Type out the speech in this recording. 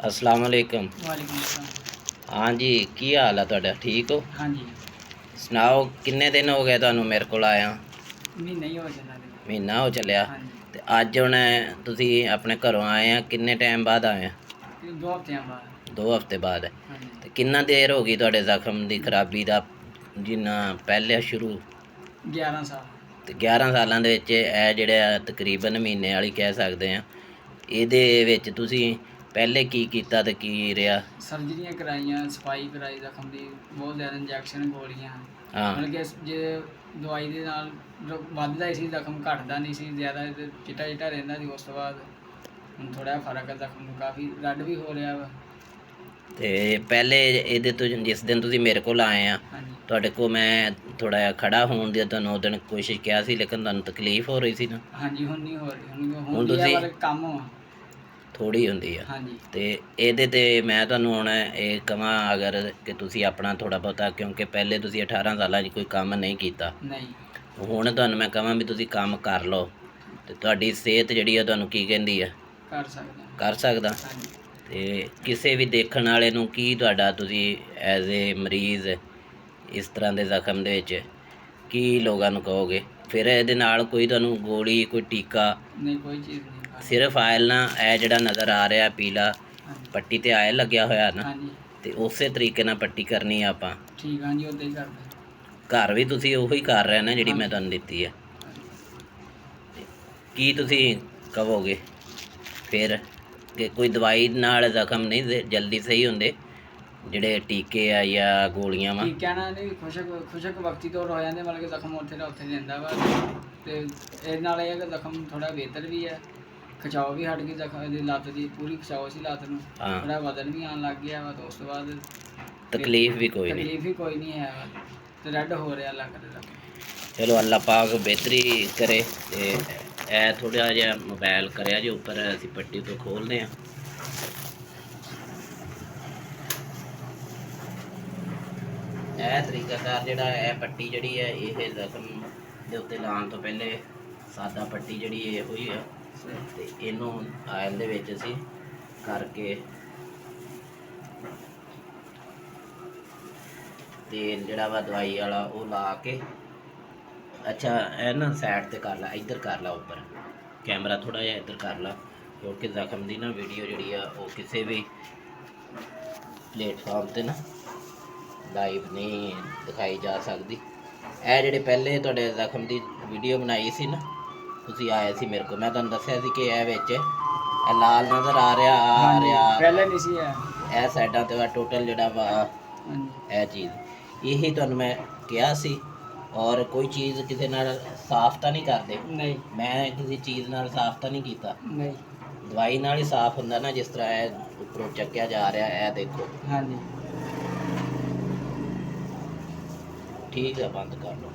अस्सलाम वालेकुम। वालेकुम अस्सलाम। हाँ जी, की हाल है तुहाडा? ठीक हो? हाँ जी। सुनाओ, किन्ने दिन हो गए ਤੁਹਾਨੂੰ ਮੇਰੇ ਕੋਲ ਆਇਆ? महीना ही हो चला जी। ਮਹੀਨਾ ਹੋ ਚੱਲਿਆ। हाँ जी। ਤੇ ਅੱਜ ਹੁਣ ਤੁਸੀਂ ਆਪਣੇ ਘਰੋਂ ਆਏ ਆ, ਕਿੰਨੇ ਟਾਈਮ ਬਾਅਦ ਆਏ ਆ? ये 2 हफ्ते बाद। 2 ਹਫ਼ਤੇ ਬਾਅਦ। हाँ जी। ਤੇ ਕਿੰਨਾ ਦੇਰ ਹੋ ਗਈ ਤੁਹਾਡੇ ਜ਼ਖਮ ਦੀ ਖਰਾਬੀ ਦਾ, ਜਿੰਨਾ ਪਹਿਲੇ ਸ਼ੁਰੂ? 11 साल। ਤੇ 11 ਸਾਲਾਂ ਦੇ ਵਿੱਚ ਇਹ ਜਿਹੜਾ ਤਕਰੀਬਨ ਮਹੀਨੇ ਵਾਲੀ ਕਹਿ ਸਕਦੇ ਆ, ਇਹਦੇ ਵਿੱਚ ਤੁਸੀਂ ਪਹਿਲੇ ਕੀ ਕੀਤਾ ਤੇ ਕੀ ਰਿਹਾ? सर्जरियाँ कराइयाँ, सफाई कराई जख्म की, बहुत ज़्यादा इंजैक्शन गोलियाँ। ਹਾਂ। मतलब कि जे ਦਵਾਈ ਦੇ ਨਾਲ ਵੱਧਦਾ ਹੀ ਸੀ ਜ਼ਖਮ, ਘਟਦਾ ਨਹੀਂ ਸੀ ਜ਼ਿਆਦਾ, ਤੇ ਚਿੱਟਾ ਚਿੱਟਾ ਰਹਿੰਦਾ ਸੀ। ਉਸ ਤੋਂ ਬਾਅਦ ਹੁਣ ਥੋੜ੍ਹਾ ਫਰਕ ਹੈ, ਜ਼ਖਮ ਨੂੰ ਕਾਫੀ ਰੈੱਡ ਵੀ ਹੋ ਰਿਹਾ ਵਾ। ਤੇ ਪਹਿਲੇ ਇਹਦੇ ਤੋਂ ਜਿਸ ਦਿਨ ਤੁਸੀਂ ਮੇਰੇ ਕੋਲ ਆਏ ਆ, ਹਾਂਜੀ ਤੁਹਾਡੇ ਕੋਲ ਮੈਂ ਥੋੜ੍ਹਾ ਜਿਹਾ ਖੜਾ ਹੋਣ ਦੀ ਤੁਹਾਨੂੰ ਉਸ ਦਿਨ ਕੋਸ਼ਿਸ਼ ਕਿਹਾ ਸੀ, ਲੇਕਿਨ ਤੁਹਾਨੂੰ ਤਕਲੀਫ ਹੋ ਰਹੀ ਸੀ ਨਾ। ਹਾਂਜੀ, ਹੁਣ ਨਹੀਂ ਹੋ ਰਹੀ, ਹੁਣ ਹੁਣ ਹੁੰਦੀ ਆ ਤੁਸੀਂ ਪਰ ਕੰਮ ਆ। ਥੋੜ੍ਹੀ ਹੁੰਦੀ ਆ। ਹਾਂਜੀ ਤੇ ਇਹਦੇ ਤੇ ਮੈਂ ਤੁਹਾਨੂੰ ਹੁਣ ਇਹ ਕਹਾਂ ਅਗਰ ਕਿ ਤੁਸੀਂ ਆਪਣਾ ਥੋੜ੍ਹਾ ਬਹੁਤਾ, ਕਿਉਂਕਿ ਪਹਿਲੇ ਤੁਸੀਂ 18 ਸਾਲਾਂ 'ਚ ਕੋਈ ਕੰਮ ਨਹੀਂ ਕੀਤਾ, ਨਹੀਂ ਹੁਣ ਤੁਹਾਨੂੰ ਮੈਂ ਕਹਾਂ ਵੀ ਤੁਸੀਂ ਕੰਮ ਕਰ ਲਓ ਤੇ ਤੁਹਾਡੀ ਸਿਹਤ ਜਿਹੜੀ ਆ ਤੁਹਾਨੂੰ ਕੀ ਕਹਿੰਦੀ ਆ, ਕਰ ਸਕਦੇ ਹਾਂ। ਕਰ ਸਕਦਾ। ਹਾਂਜੀ ਤੇ ਕਿਸੇ ਵੀ ਦੇਖਣ ਵਾਲੇ ਨੂੰ ਕੀ ਤੁਹਾਡਾ, ਤੁਸੀਂ ਐਜ਼ ਏ ਮਰੀਜ਼ ਇਸ ਤਰ੍ਹਾਂ ਦੇ ਜ਼ਖਮ ਦੇ ਵਿੱਚ ਕੀ ਲੋਕਾਂ ਨੂੰ ਕਹੋਗੇ? ਫਿਰ ਇਹਦੇ ਨਾਲ ਕੋਈ ਤੁਹਾਨੂੰ ਗੋਲੀ, ਕੋਈ ਟੀਕਾ? ਨਹੀਂ, ਕੋਈ ਚੀਜ਼ ਨਹੀਂ ਖਾਣੀ। ਸਿਰਫ ਆਇਲ ਨਾ, ਇਹ ਜਿਹੜਾ ਨਜ਼ਰ ਆ ਰਿਹਾ ਪੀਲਾ ਹਾਂਜੀ ਪੱਟੀ ਤੇ ਆਇਲ ਲੱਗਿਆ ਹੋਇਆ ਨਾ, ਹਾਂਜੀ ਤੇ ਉਸੇ ਤਰੀਕੇ ਨਾਲ ਪੱਟੀ ਕਰਨੀ ਆ ਆਪਾਂ। ਠੀਕ, ਹਾਂਜੀ ਉੱਦਾਂ ਹੀ ਕਰਦੇ। ਘਰ ਵੀ ਤੁਸੀਂ ਉਹੀ ਕਰ ਰਹੇ ਨਾ ਜਿਹੜੀ ਮੈਂ ਹਾਂਜੀ ਤੁਹਾਨੂੰ ਦਿੱਤੀ ਹੈ। ਹਾਂਜੀ। ਕੀ ਤੁਸੀਂ ਕਹੋਗੇ ਫਿਰ ਕਿ ਕੋਈ ਦਵਾਈ ਨਾਲ ਜ਼ਖਮ ਨਹੀਂ ਜਲਦੀ ਸਹੀ ਹੁੰਦੇ, ਜਿਹੜੇ ਟੀਕੇ ਆ ਜਾਂ ਗੋਲੀਆਂ ਵਾ? ਠੀਕ ਕਹਿਣਾ ਨਹੀਂ, ਖੁਸ਼ਕ ਵਕਤੀ ਤੌਰ ਹੋ ਜਾਂਦੇ, ਮਤਲਬ ਕਿ ਜ਼ਖਮ ਉੱਥੇ ਦਾ ਉੱਥੇ ਰਹਿੰਦਾ ਵਾ। ਤੇ ਇਹਦੇ ਨਾਲ ਇਹ ਹੈ ਕਿ ਜ਼ਖਮ ਥੋੜ੍ਹਾ ਬਿਹਤਰ ਵੀ ਹੈ, ਖਿਚਾਓ ਵੀ ਹਟ ਗਈ, ਜ਼ਖਮ ਦੀ ਲੱਤ ਦੀ ਪੂਰੀ ਖਿਚਾਓ ਸੀ ਲੱਤ ਨੂੰ, ਹਾਂ। ਥੋੜ੍ਹਾ ਵਜ਼ਨ ਵੀ ਆਉਣ ਲੱਗ ਗਿਆ ਵਾ। ਤੇ ਉਸ ਤੋਂ ਬਾਅਦ ਤਕਲੀਫ ਵੀ ਕੋਈ ਨਹੀਂ? ਤਕਲੀਫ ਵੀ ਕੋਈ ਨਹੀਂ ਹੈ ਵਾ, ਤੇ ਰੈੱਡ ਹੋ ਰਿਹਾ ਲੱਗ ਰਿਹਾ। ਚਲੋ ਅੱਲਾ ਪਾਕ ਬਿਹਤਰੀ ਕਰੇ। ਤੇ ਇਹ ਥੋੜ੍ਹਾ ਜਿਹਾ ਮੋਬਾਈਲ ਕਰਿਆ ਜੇ ਉੱਪਰ, ਅਸੀਂ ਪੱਟੀ ਤੋਂ ਖੋਲ੍ਹਦੇ ਹਾਂ। ਇਹ ਤਰੀਕਾਕਾਰ ਜਿਹੜਾ ਇਹ ਪੱਟੀ ਜਿਹੜੀ ਹੈ, ਇਹ ਜ਼ਖਮ ਦੇ ਉੱਤੇ ਲਾਉਣ ਤੋਂ ਪਹਿਲੇ ਸਾਦਾ ਪੱਟੀ ਜਿਹੜੀ ਇਹ ਹੋਈ ਆ, ਤੇ ਇਹਨੂੰ ਆਇਲ ਦੇ ਵਿੱਚ ਅਸੀਂ ਕਰਕੇ ਤੇਲ ਜਿਹੜਾ ਵਾ ਦਵਾਈ ਵਾਲਾ ਉਹ ਲਾ ਕੇ, ਅੱਛਾ ਇਹ ਨਾ ਸਾਈਡ ਤੇ ਕਰ ਲਾ, ਇੱਧਰ ਕਰ ਲਾ, ਉੱਪਰ ਕੈਮਰਾ ਥੋੜ੍ਹਾ ਜਿਹਾ ਇੱਧਰ ਕਰ ਲਾ, ਕਿਉਂਕਿ ਜ਼ਖਮ ਦੀ ਨਾ ਵੀਡੀਓ ਜਿਹੜੀ ਆ ਉਹ ਕਿਸੇ ਵੀ ਪਲੇਟਫਾਰਮ 'ਤੇ ਨਾ ਲਾਈਵ ਨਹੀਂ ਦਿਖਾਈ ਜਾ ਸਕਦੀ। ਇਹ ਜਿਹੜੇ ਪਹਿਲੇ ਤੁਹਾਡੇ ਜ਼ਖਮ ਦੀ ਵੀਡੀਓ ਬਣਾਈ ਸੀ ਨਾ, ਤੁਸੀਂ ਆਏ ਸੀ ਮੇਰੇ ਕੋਲ, ਮੈਂ ਤੁਹਾਨੂੰ ਦੱਸਿਆ ਸੀ ਕਿ ਇਹ ਵਿੱਚ ਇਹ ਲਾਲ ਨਜ਼ਰ ਆ ਰਿਹਾ ਪਹਿਲੇ ਨਹੀਂ ਸੀ ਹੈ। ਇਹ ਸਾਈਡਾਂ ਤੇ ਟੋਟਲ ਜਿਹੜਾ ਵਾ ਹਾਂਜੀ ਇਹ ਚੀਜ਼, ਇਹੀ ਤੁਹਾਨੂੰ ਮੈਂ ਕਿਹਾ ਸੀ। ਔਰ ਕੋਈ ਚੀਜ਼ ਕਿਸੇ ਨਾਲ ਸਾਫ਼ ਤਾਂ ਨਹੀਂ ਕਰਦੇ? ਨਹੀਂ ਮੈਂ ਕਿਸੇ ਚੀਜ਼ ਨਾਲ ਸਾਫ਼ ਤਾਂ ਨਹੀਂ ਕੀਤਾ। ਨਹੀਂ। ਦਵਾਈ ਨਾਲ ਹੀ ਸਾਫ਼ ਹੁੰਦਾ ਨਾ, ਜਿਸ ਤਰ੍ਹਾਂ ਇਹ ਉੱਪਰੋਂ ਚੱਕਿਆ ਜਾ ਰਿਹਾ, ਇਹ ਦੇਖੋ। ਹਾਂਜੀ ਠੀਕ ਹੈ, ਬੰਦ ਕਰ ਲਓ।